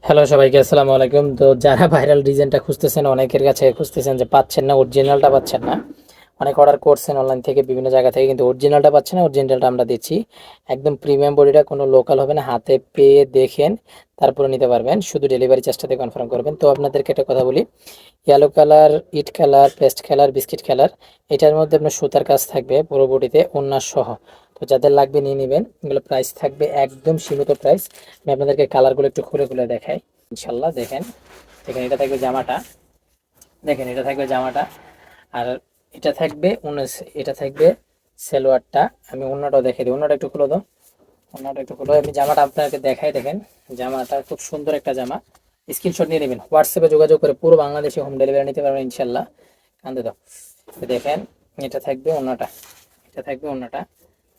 Hello সবাইকে আসসালামু আলাইকুম। তো যারা ভাইরাল ডিজাইনটা খুঁজতেছেন, অনেকের কাছে খুঁজতেছেন যে পাচ্ছেন না, অরিজিনালটা পাচ্ছেন না। অনেক অর্ডার করছেন অনলাইন থেকে, বিভিন্ন জায়গা থেকে, কিন্তু অরিজিনালটা পাচ্ছেন না। অরিজিনালটা আমরা দিচ্ছি, একদম প্রিমিয়াম বডিটা, কোনো লোকাল হবে না, হাতে পেয়ে দেখেন তারপরে নিতে পারবেন। শুধু ডেলিভারি চার্জটাতে কনফার্ম করবেন। তো আপনাদেরকে একটা কথা বলি, ইয়েলো কালার, ইট colour, paste colour, biscuit colour, এটার মধ্যে আপনার সুতার কাজ থাকবে পুরো বডিতে, ওড়না সহ। তো যাদের লাগবে নিয়ে নেবেন। এগুলো প্রাইস থাকবে একদম সীমিত প্রাইস। আমি আপনাদেরকে কালারগুলো একটু খুলে খুলে দেখাই ইনশাল্লাহ। দেখেন, দেখেন, এটা থাকবে জামাটা, দেখেন এটা থাকবে জামাটা, আর এটা থাকবে এটা থাকবে সালোয়ারটা। আমি ওড়নাটাও দেখাই দিই, ওড়নাটা একটু খুলে দাও, ওড়নাটা একটু খুলে, আমি জামাটা আপনাকে দেখাই। দেখেন জামাটা খুব সুন্দর একটা জামা। স্ক্রিনশট নিয়ে নেবেন, হোয়াটসঅ্যাপে যোগাযোগ করে পুরো বাংলাদেশে হোম ডেলিভারি নিতে পারবেন ইনশাল্লাহ। কান্দে দাও। তো দেখেন, এটা থাকবে ওড়নাটা, এটা থাকবে ওড়নাটা,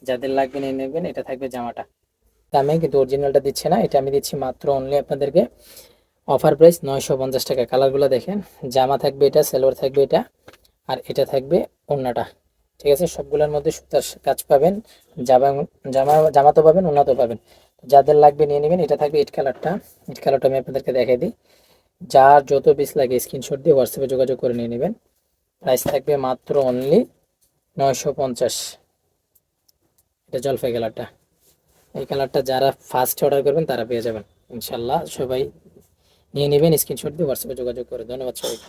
যাদের লাগবে নিয়ে নেবেন। এটা থাকবে জামাটা, দামে কিন্তু অরিজিনালটা দিচ্ছে না, এটা আমি দিচ্ছি মাত্র অনলি আপনাদেরকে অফার প্রাইস 950 টাকা। কালারগুলো দেখেন, জামা থাকবে এটা, সালোয়ার থাকবে এটা, আর এটা থাকবে ওড়নাটা। ঠিক আছে, সবগুলোর মধ্যে সুতার কাজ পাবেন। জামা জামা তো পাবেন, ওড়না তো পাবেন। যাদের লাগবে নিয়ে নেবেন। এটা থাকবে ইট কালারটা, ইট কালারটা আমি আপনাদেরকে দেখাই দিই। যার যত পিস লাগে স্ক্রিনশট দিয়ে হোয়াটসঅ্যাপে যোগাযোগ করে নিয়ে নেবেন। প্রাইস থাকবে মাত্র অনলি 950। এটা জলপাই কালারটা, এই কালারটা যারা ফার্স্ট অর্ডার করবেন তারা পেয়ে যাবেন ইনশাল্লাহ। সবাই নিয়ে নেবেন, স্ক্রিনশট দিয়ে হোয়াটসঅ্যাপে যোগাযোগ করে। ধন্যবাদ সবাইকে।